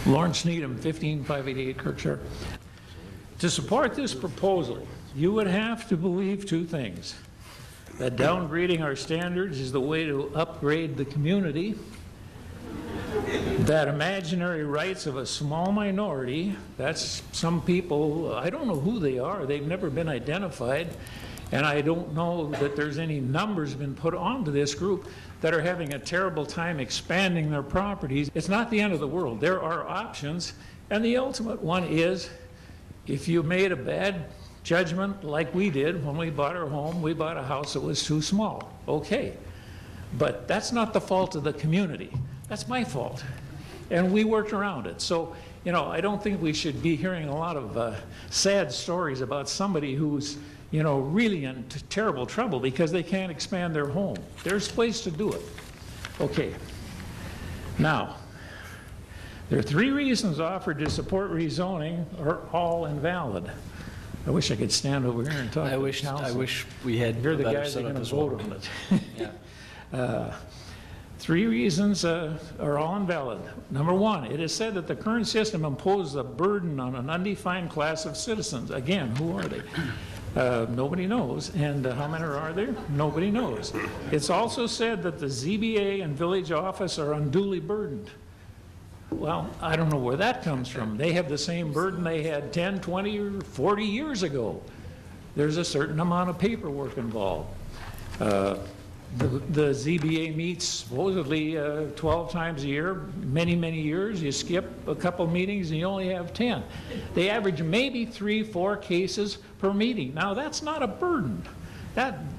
Lawrence Needham, 15588 Kirkshire. To support this proposal, you would have to believe two things: that downgrading our standards is the way to upgrade the community, that imaginary rights of a small minority, that's some people, I don't know who they are, they've never been identified, and I don't know that there's any numbers been put onto this group, that are having a terrible time expanding their properties. It's not the end of the world. There are options, and the ultimate one is, if you made a bad judgment like we did when we bought our home, we bought a house that was too small. Okay, but that's not the fault of the community. That's my fault, and we worked around it. So, you know, I don't think we should be hearing a lot of sad stories about somebody who's, you know, really in terrible trouble because they can't expand their home. There's a place to do it. Okay. Now, there are three reasons offered to support rezoning are all invalid. I wish I could stand over here and talk. I wish we had. You're the guys that are going to vote on it. Yeah. Three reasons are all invalid. Number one, it is said that the current system imposes a burden on an undefined class of citizens. Again, who are they? Nobody knows. And how many are there? Nobody knows. It's also said that the ZBA and village office are unduly burdened. Well, I don't know where that comes from. They have the same burden they had 10, 20, or 40 years ago. There's a certain amount of paperwork involved. The ZBA meets supposedly 12 times a year, many, many years. You skip a couple meetings and you only have 10. They average maybe 3, 4 cases per meeting. Now, that's not a burden.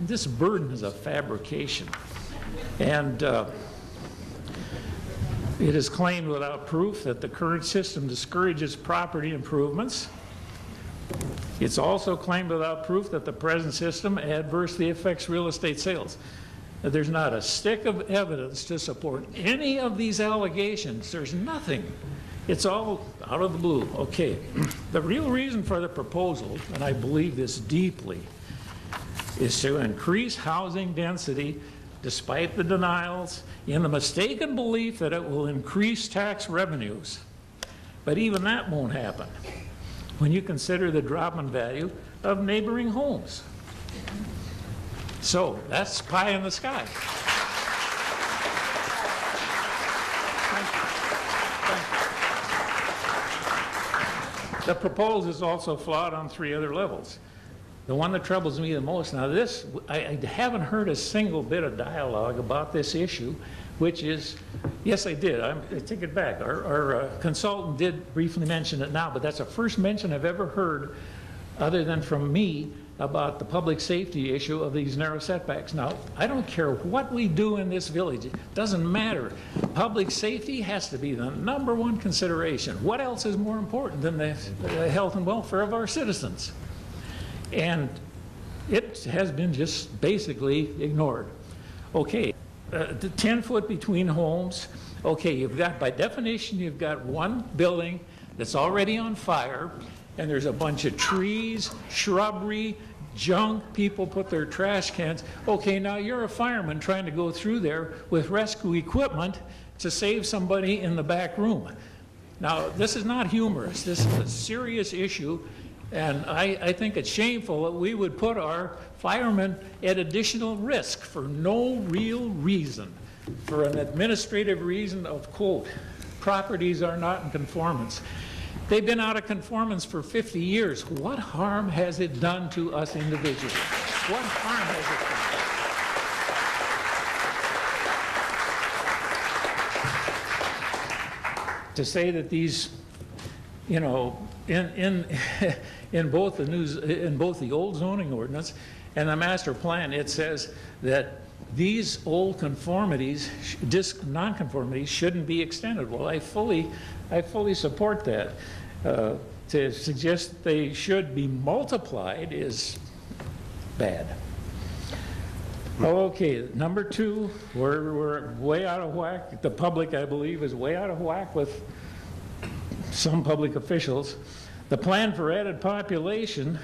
This burden is a fabrication. And it is claimed without proof that the current system discourages property improvements. It's also claimed without proof that the present system adversely affects real estate sales. There's not a stick of evidence to support any of these allegations. There's nothing. It's all out of the blue. Okay, the real reason for the proposal, and I believe this deeply, is to increase housing density despite the denials in the mistaken belief that it will increase tax revenues. But even that won't happen when you consider the drop in value of neighboring homes. So that's pie in the sky. Thank you. The proposal is also flawed on 3 other levels. The one that troubles me the most, now this, I haven't heard a single bit of dialogue about this issue, which is, yes, I did. I take it back. Our consultant did briefly mention it now, but that's the first mention I've ever heard, other than from me, about the public safety issue of these narrow setbacks. Now, I don't care what we do in this village. It doesn't matter. Public safety has to be the #1 consideration. What else is more important than the health and welfare of our citizens? And it has been just basically ignored. Okay, the 10-foot between homes. Okay, you've got, by definition, you've got one building that's already on fire, and there's a bunch of trees, shrubbery, junk, people put their trash cans. Okay, now you're a fireman trying to go through there with rescue equipment to save somebody in the back room. Now, this is not humorous. This is a serious issue, and I think it's shameful that we would put our firemen at additional risk for no real reason, for an administrative reason of, quote, properties are not in conformance. They've been out of conformance for 50 years. What harm has it done to us individually? What harm has it done? To say that these, you know, in both the old zoning ordinance and the master plan, it says that these old conformities, nonconformities, shouldn't be extended. Well, I fully support that. To suggest they should be multiplied is bad. Okay, #2, we're way out of whack. The public, I believe, is way out of whack with some public officials. The plan for added population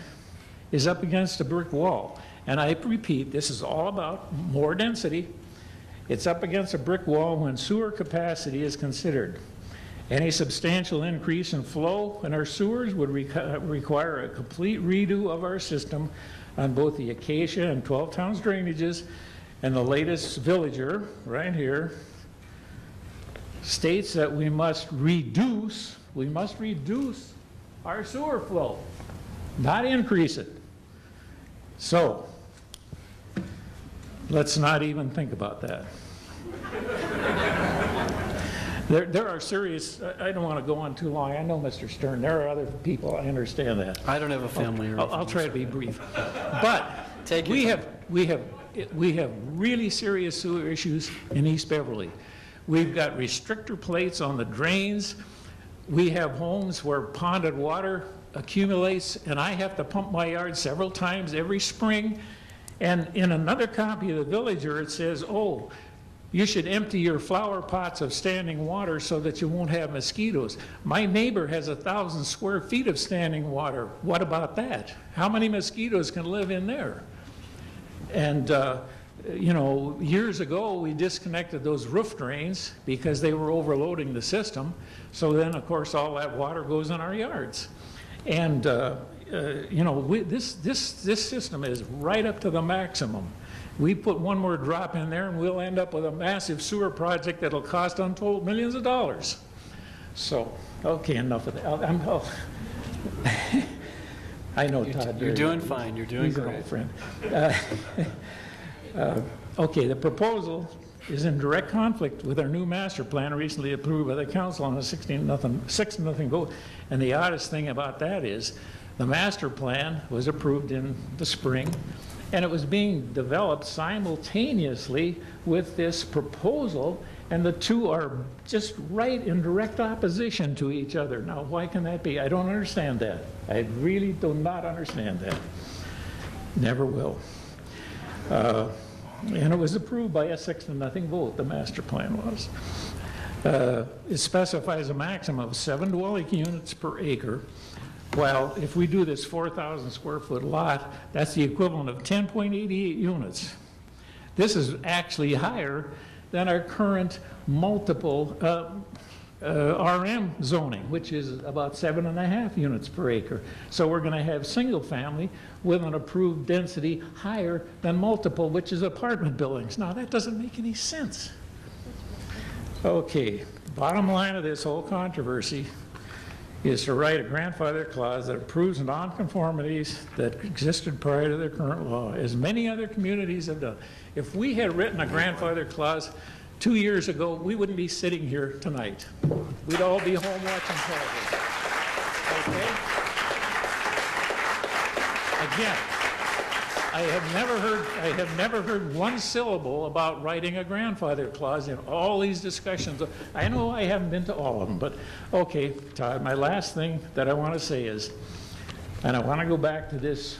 is up against a brick wall. And I repeat, this is all about more density. It's up against a brick wall when sewer capacity is considered. Any substantial increase in flow in our sewers would require a complete redo of our system on both the Acacia and 12 Towns drainages, and the latest villager, right here, states that we must reduce our sewer flow, not increase it. So, let's not even think about that. There are serious, I don't want to go on too long. I know, Mr. Stern, there are other people, I understand that. I don't have a family. I'll try to be brief. But we have really serious sewer issues in East Beverly. We've got restrictor plates on the drains. We have homes where ponded water accumulates, and I have to pump my yard several times every spring. And in another copy of the Villager, it says, oh, you should empty your flower pots of standing water so that you won't have mosquitoes. My neighbor has 1,000 square feet of standing water. What about that? How many mosquitoes can live in there? And you know, years ago we disconnected those roof drains because they were overloading the system. So then, of course, all that water goes in our yards. And you know, this system is right up to the maximum. We put one more drop in there and we'll end up with a massive sewer project that'll cost untold millions of dollars. So, okay, enough of that. I know, Todd. You're doing fine. You're doing great. He's an old friend. Okay, the proposal is in direct conflict with our new master plan recently approved by the council on a 6-0 vote. And the oddest thing about that is the master plan was approved in the spring, and it was being developed simultaneously with this proposal, and the two are just right in direct opposition to each other. Now, why can that be? I don't understand that. I really do not understand that. Never will. And it was approved by a 6-0 vote, the master plan was. It specifies a maximum of 7 dwelling units per acre. Well, if we do this 4,000 square foot lot, that's the equivalent of 10.88 units. This is actually higher than our current multiple RM zoning, which is about 7.5 units per acre. So we're going to have single family with an approved density higher than multiple, which is apartment buildings. Now that doesn't make any sense. Okay, bottom line of this whole controversy is to write a grandfather clause that approves nonconformities that existed prior to their current law, as many other communities have done. If we had written a grandfather clause 2 years ago, we wouldn't be sitting here tonight. We'd all be home watching television. Okay? Again, I have never heard one syllable about writing a grandfather clause in all these discussions. I know I haven't been to all of them, but okay, Todd, my last thing that I want to say is, and I want to go back to this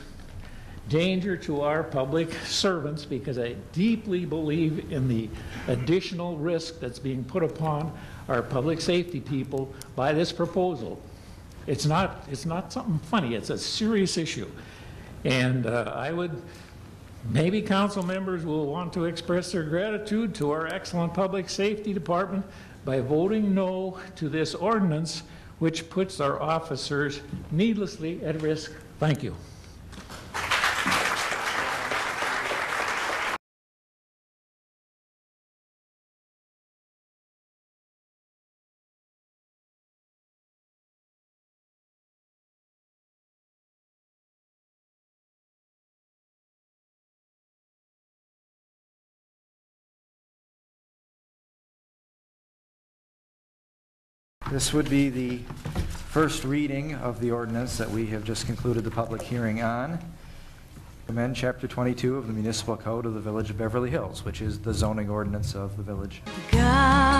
danger to our public servants, because I deeply believe in the additional risk that's being put upon our public safety people by this proposal. It's not something funny, it's a serious issue. And I would, maybe council members will want to express their gratitude to our excellent public safety department by voting no to this ordinance, which puts our officers needlessly at risk. Thank you. This would be the first reading of the ordinance that we have just concluded the public hearing on. Amend Chapter 22 of the Municipal Code of the Village of Beverly Hills, which is the zoning ordinance of the village. God.